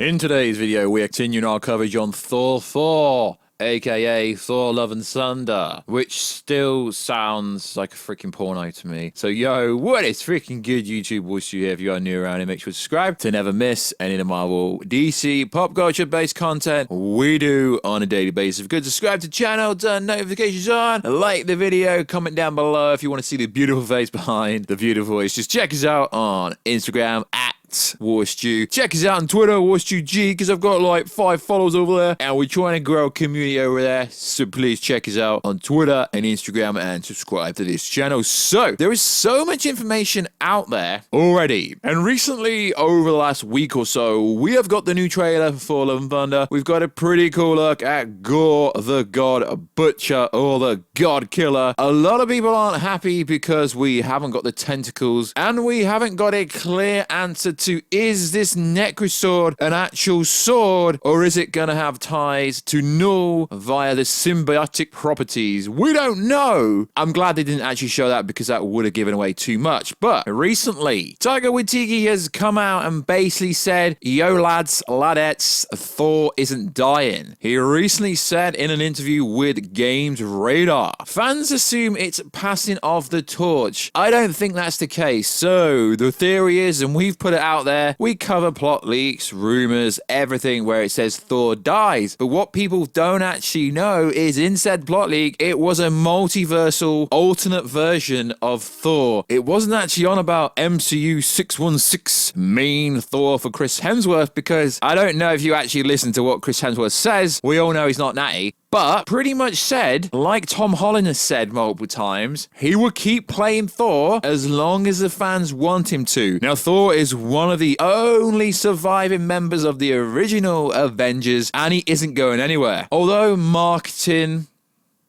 In today's video, we are continuing our coverage on Thor 4, aka Thor Love and Thunder, which still sounds like a freaking porno to me. So yo, what is freaking good, YouTube? Warstu here. If you are new around here, make sure to subscribe to never miss any of the Marvel, DC, pop culture based content we do on a daily basis. If you're good, subscribe to the channel, turn notifications on, like the video, comment down below if you want to see the beautiful face behind the beautiful voice. Just check us out on Instagram at Warstu. Check us out on Twitter, WarstuG, because I've got like 5 followers over there, and we're trying to grow a community over there. So please check us out on Twitter and Instagram and subscribe to this channel. So there is so much information out there already, and recently over the last week or so, we have got the new trailer for Thor Love and Thunder. We've got a pretty cool look at Gorr, the God Butcher, or the God Killer. A lot of people aren't happy because we haven't got the tentacles, and we haven't got a clear answer to, is this Necrosword an actual sword, or is it gonna have ties to Knull via the symbiotic properties? We don't know. I'm glad they didn't actually show that, because that would have given away too much. But recently, Taika Waititi has come out and basically said, yo lads, ladettes, Thor isn't dying. He recently said in an interview with Games Radar, fans assume it's passing of the torch. I don't think that's the case. So the theory is, and we've put it out there, we cover plot leaks, rumors, everything where it says Thor dies. But what people don't actually know is in said plot leak, it was a multiversal alternate version of Thor. It wasn't actually on about MCU 616 main Thor for Chris Hemsworth, because I don't know if you actually listen to what Chris Hemsworth says. We all know he's not natty. But pretty much said, like Tom Holland has said multiple times, he will keep playing Thor as long as the fans want him to. Now, Thor is one of the only surviving members of the original Avengers, and he isn't going anywhere. Although marketing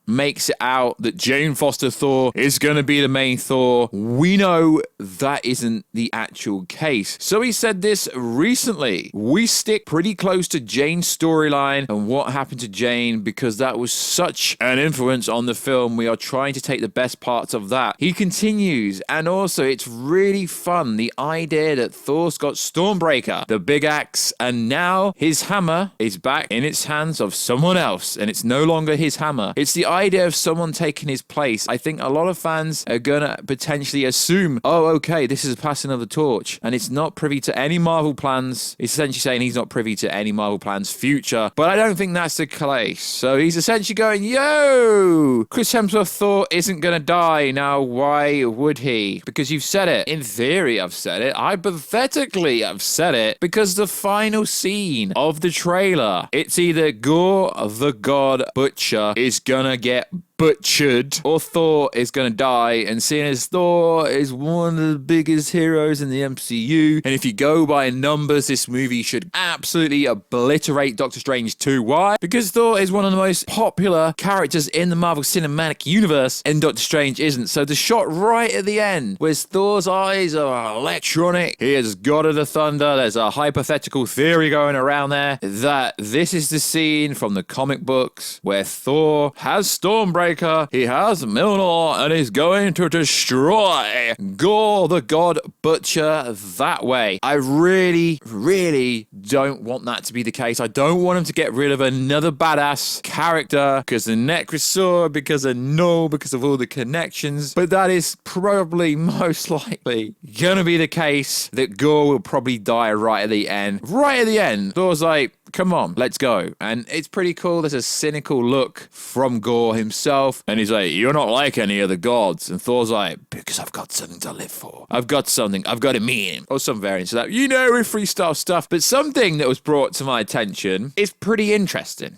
makes it out that Jane Foster Thor is going to be the main Thor, we know that isn't the actual case. So he said this recently. We stick pretty close to Jane's storyline and what happened to Jane, because that was such an influence on the film. We are trying to take the best parts of that. He continues, and also it's really fun, the idea that Thor's got Stormbreaker, the big axe, and now his hammer is back in its hands of someone else, and it's no longer his hammer. It's the idea of someone taking his place. I think a lot of fans are gonna potentially assume, oh, okay, this is a passing of the torch, and it's not privy to any Marvel plans. It's essentially saying he's not privy to any Marvel plans future, but I don't think that's the case. So he's essentially going, yo, Chris Hemsworth Thor isn't gonna die. Now, why would he? Because you've said it. In theory, I've said it. Hypothetically, I've said it, because the final scene of the trailer, it's either Gorr, the God Butcher, is gonna get butchered, or Thor is gonna die. And seeing as Thor is one of the biggest heroes in the MCU, and if you go by numbers, this movie should absolutely obliterate Doctor Strange 2. Why? Because Thor is one of the most popular characters in the Marvel Cinematic Universe, and Doctor Strange isn't. So the shot right at the end, where Thor's eyes are electronic, he is God of the Thunder. There's a hypothetical theory going around there that this is the scene from the comic books where Thor has Stormbreaker, he has Mjolnir, and he's going to destroy Gorr, the God Butcher, that way. I really, really don't want that to be the case. I don't want him to get rid of another badass character because of Necrosword, because of Knull, because of all the connections. But that is probably most likely gonna be the case, that Gorr will probably die right at the end. Right at the end, Thor's like, come on, let's go. And it's pretty cool. There's a cynical look from Gorr himself, and he's like, you're not like any other gods. And Thor's like, because I've got something to live for. I've got something, I've got a meaning. Or some variants of that, you know, with freestyle stuff. But something that was brought to my attention is pretty interesting,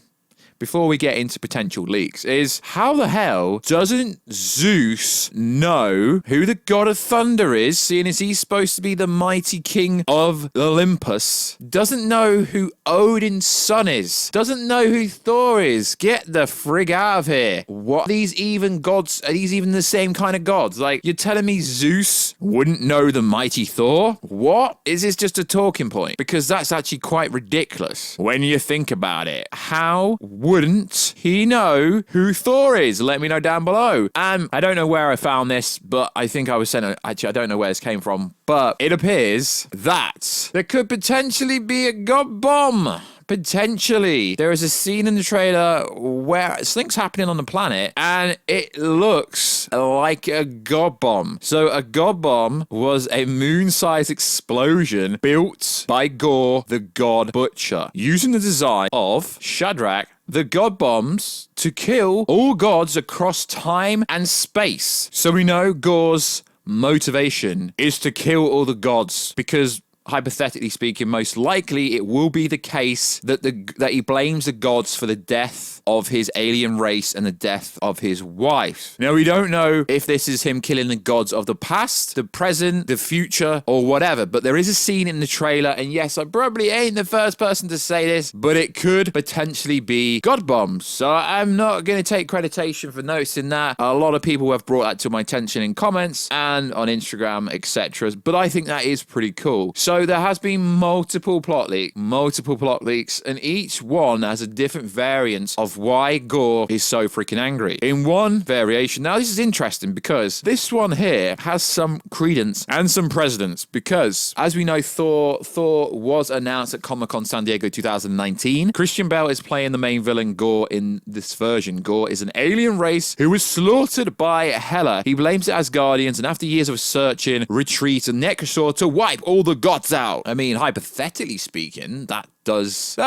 before we get into potential leaks, is how the hell doesn't Zeus know who the God of Thunder is, seeing as he's supposed to be the mighty king of Olympus? Doesn't know who Odin's son is. Doesn't know who Thor is. Get the frig out of here. What? Are these even gods? Are these even the same kind of gods? Like, you're telling me Zeus wouldn't know the mighty Thor? What? Is this just a talking point? Because that's actually quite ridiculous when you think about it. How would wouldn't he know who Thor is? Let me know down below. And I don't know where I found this, but I think I was sent. Actually, I don't know where this came from, but it appears that there could potentially be a god bomb. Potentially. There is a scene in the trailer where something's happening on the planet and it looks like a god bomb. So a god bomb was a moon-sized explosion built by Gorr, the god butcher, using the design of Shadrach, the god bombs, to kill all gods across time and space. So we know Gorr's motivation is to kill all the gods because, hypothetically speaking, most likely it will be the case that he blames the gods for the death of his alien race and the death of his wife. Now, we don't know if this is him killing the gods of the past, the present, the future, or whatever, but there is a scene in the trailer, and yes, I probably ain't the first person to say this, but it could potentially be god bombs. So I'm not going to take creditation for noticing that. A lot of people have brought that to my attention in comments and on Instagram, etc. But I think that is pretty cool. So there has been multiple plot leaks, and each one has a different variant of why Gorr is so freaking angry. In one variation, now this is interesting because this one here has some credence and some precedence because, as we know, Thor was announced at Comic-Con San Diego 2019. Christian Bale is playing the main villain Gorr in this version. Gorr is an alien race who was slaughtered by Hela. He blames the Asgardians, and after years of searching, retreats a Necrosword to wipe all the gods out. I mean, hypothetically speaking, that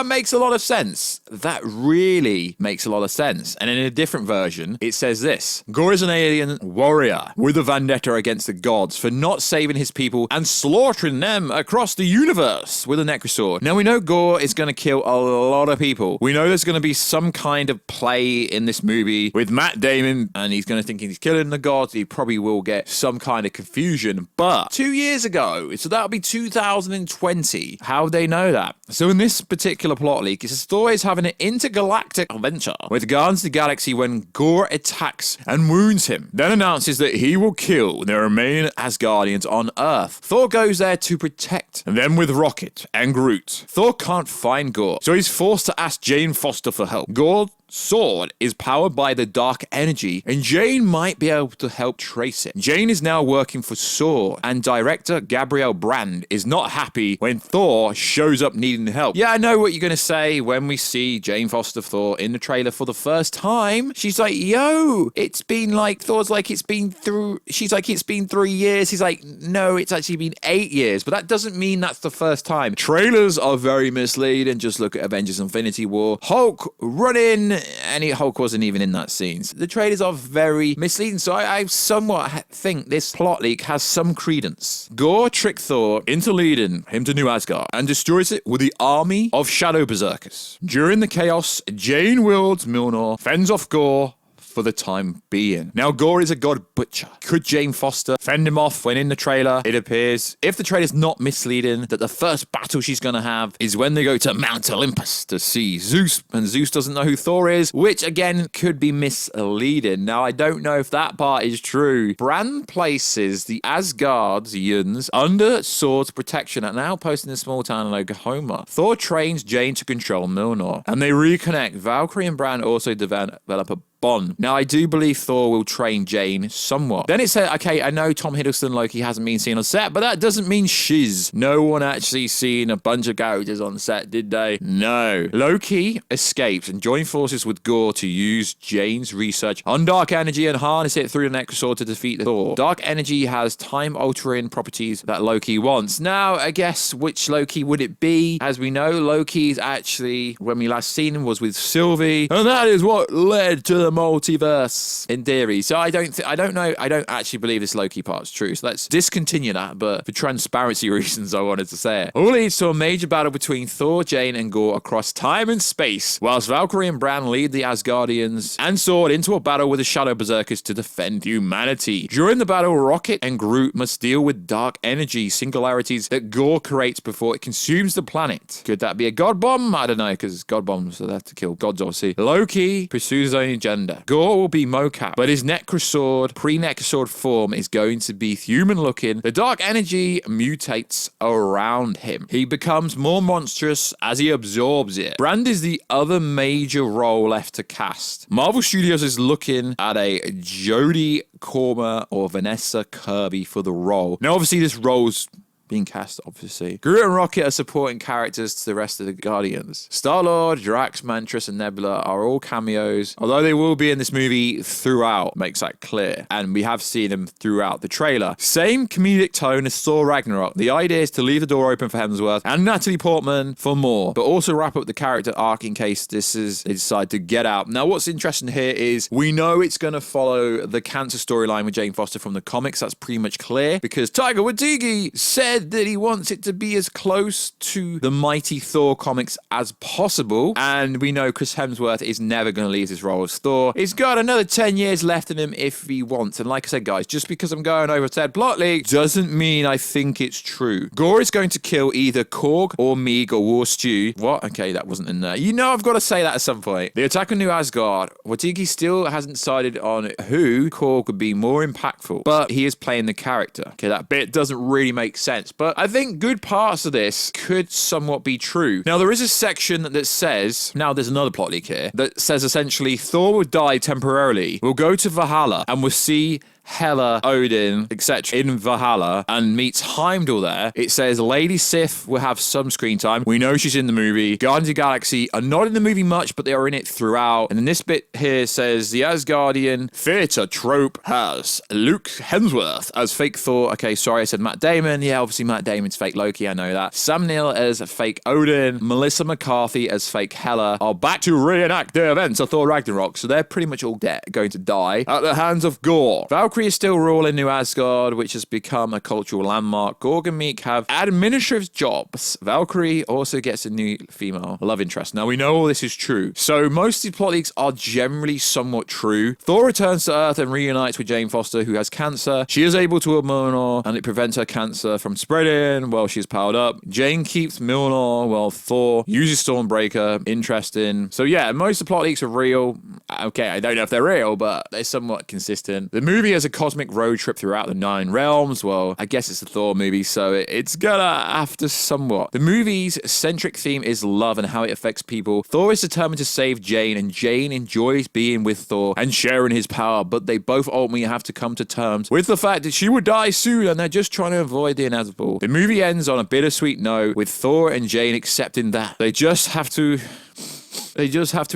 makes a lot of sense. That really makes a lot of sense. And in a different version, it says this: Gorr is an alien warrior with a vendetta against the gods for not saving his people and slaughtering them across the universe with a Necrosword. Now, we know Gorr is going to kill a lot of people. We know there's going to be some kind of play in this movie with Matt Damon, and he's going to think he's killing the gods. He probably will get some kind of confusion. But 2 years ago, so that'll be 2020. How would they know that? So in this particular plot leak, it says Thor is having an intergalactic adventure with Guardians of the Galaxy when Gorr attacks and wounds him, then announces that he will kill the remaining Asgardians on Earth. Thor goes there to protect them with Rocket and Groot. Thor can't find Gorr, so he's forced to ask Jane Foster for help. Gorr sword is powered by the dark energy, and Jane might be able to help trace it. Jane is now working for Sword, and director Gabriel Brand is not happy when Thor shows up needing help. Yeah, I know what you're going to say when we see Jane Foster Thor in the trailer for the first time. She's like, yo, it's been like, Thor's like, she's like, it's been 3 years. He's like, no, it's actually been 8 years, but that doesn't mean that's the first time. Trailers are very misleading. Just look at Avengers Infinity War. Hulk running, and Hulk wasn't even in that scene. The trailers are very misleading, so I somewhat think this plot leak has some credence. Gorr tricked Thor into leading him to New Asgard and destroys it with the army of Shadow Berserkers. During the chaos, Jane wields Mjolnir, fends off Gorr for the time being. Now, Gorr is a god butcher. Could Jane Foster fend him off when in the trailer? It appears, if the trailer's not misleading, that the first battle she's gonna have is when they go to Mount Olympus to see Zeus, and Zeus doesn't know who Thor is, which again could be misleading. Now, I don't know if that part is true. Brand places the Asgardians under Sword's protection at an outpost in a small town in Oklahoma. Thor trains Jane to control Mjolnir, and they reconnect. Valkyrie and Brand also develop a bond. Now, I do believe Thor will train Jane somewhat. Then it said, okay, I know Tom Hiddleston Loki hasn't been seen on set, but that doesn't mean shiz. No one actually seen a bunch of characters on set, did they? No. Loki escapes and joined forces with Gorr to use Jane's research on dark energy and harness it through the Necrosword to defeat Thor. Dark energy has time-altering properties that Loki wants. Now, I guess, which Loki would it be? As we know, Loki's actually, when we last seen him, was with Sylvie, and that is what led to the multiverse in theory. So I don't know. I don't actually believe this Loki part's true. So let's discontinue that. But for transparency reasons, I wanted to say it. All leads to a major battle between Thor, Jane, and Gorr across time and space, whilst Valkyrie and Brand lead the Asgardians and Sword into a battle with the Shadow Berserkers to defend humanity. During the battle, Rocket and Groot must deal with dark energy singularities that Gorr creates before it consumes the planet. Could that be a god bomb? I don't know, because god bombs are there to kill gods, obviously. Loki pursues his own agenda render. Gorr will be mocap, but his Necrosword, pre-Necrosword form is going to be human-looking. The dark energy mutates around him. He becomes more monstrous as he absorbs it. Brand is the other major role left to cast. Marvel Studios is looking at a Jodie Comer or Vanessa Kirby for the role. Now, obviously, this role's being cast, obviously. Groot and Rocket are supporting characters to the rest of the Guardians. Star-Lord, Drax, Mantis, and Nebula are all cameos, although they will be in this movie throughout, makes that clear. And we have seen them throughout the trailer. Same comedic tone as Thor Ragnarok. The idea is to leave the door open for Hemsworth and Natalie Portman for more, but also wrap up the character arc in case they decide to get out. Now, what's interesting here is we know it's going to follow the cancer storyline with Jane Foster from the comics. That's pretty much clear because Taika Waititi said that he wants it to be as close to the mighty Thor comics as possible, and we know Chris Hemsworth is never going to leave his role as Thor. He's got another 10 years left in him if he wants, and like I said, guys, just because I'm going over said plot leak doesn't mean I think it's true. Gorr is going to kill either Korg or Meeg or Warstu. What? Okay, that wasn't in there. You know I've got to say that at some point. The attack on New Asgard. Waititi still hasn't decided on who Korg would be more impactful, but he is playing the character. Okay, that bit doesn't really make sense. But I think good parts of this could somewhat be true. Now, there is a section that says, now there's another plot leak here, that says essentially Thor will die temporarily. We'll go to Valhalla and we'll see Hela, Odin, etc. in Valhalla and meets Heimdall there. It says Lady Sif will have some screen time. We know she's in the movie. Guardians of the Galaxy are not in the movie much, but they are in it throughout. And then this bit here says the Asgardian theater trope has Luke Hemsworth as fake Thor. Okay, sorry, I said Matt Damon. Yeah, obviously Matt Damon's fake Loki. I know that. Sam Neill as fake Odin. Melissa McCarthy as fake Hela are back to reenact the events of Thor Ragnarok. So they're pretty much all dead, going to die at the hands of Gorr. Valkyrie is still ruling New Asgard, which has become a cultural landmark. Gorg and Meek have administrative jobs. Valkyrie also gets a new female love interest. Now, we know all this is true. So most of the plot leaks are generally somewhat true. Thor returns to Earth and reunites with Jane Foster, who has cancer. She is able to help Mjolnir, and it prevents her cancer from spreading while she's powered up. Jane keeps Mjolnir while Thor uses Stormbreaker. Interesting. So yeah, most of the plot leaks are real. Okay, I don't know if they're real, but they're somewhat consistent. The movie has a cosmic road trip throughout the 9 realms. Well, I guess it's a Thor movie, so it's gonna have to somewhat. The movie's centric theme is love and how it affects people. Thor is determined to save Jane, and Jane enjoys being with Thor and sharing his power, but they both ultimately have to come to terms with the fact that she would die soon, and they're just trying to avoid the inevitable. The movie ends on a bittersweet note, with Thor and Jane accepting that they just have to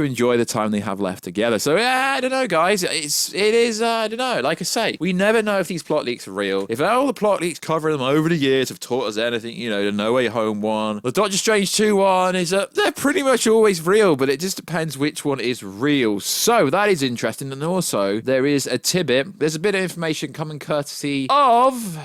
enjoy the time they have left together. So yeah, I don't know, guys. It is, I don't know. Like I say, we never know if these plot leaks are real. If all the plot leaks covering them over the years have taught us anything, you know, the No Way Home one, the Doctor Strange 2 one, is they're pretty much always real, but it just depends which one is real. So that is interesting. And also, there is a tidbit. There's a bit of information coming courtesy of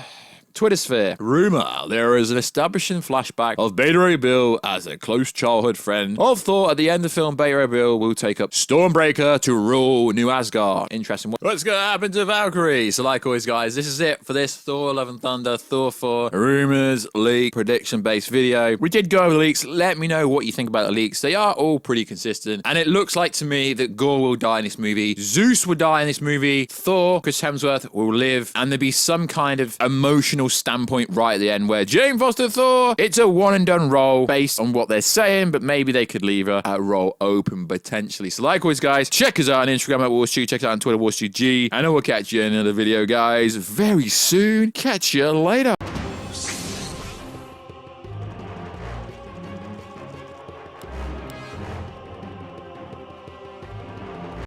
Twitter sphere. Rumor, there is an establishing flashback of Beta Ray Bill as a close childhood friend of Thor. At the end of the film, Beta Ray Bill will take up Stormbreaker to rule New Asgard. Interesting. What's going to happen to Valkyrie? So like always, guys, this is it for this Thor Love and Thunder, Thor 4 rumors, leak, prediction-based video. We did go over the leaks. Let me know what you think about the leaks. They are all pretty consistent. And it looks like to me that Gorr will die in this movie. Zeus will die in this movie. Thor, Chris Hemsworth, will live. And there'll be some kind of emotional standpoint right at the end where Jane Foster Thor, it's a one and done role based on what they're saying, but maybe they could leave a role open potentially. So like always, guys, check us out on Instagram at Warstu, check us out on Twitter, WarstuG, and I will catch you in another video, guys, very soon. Catch you later.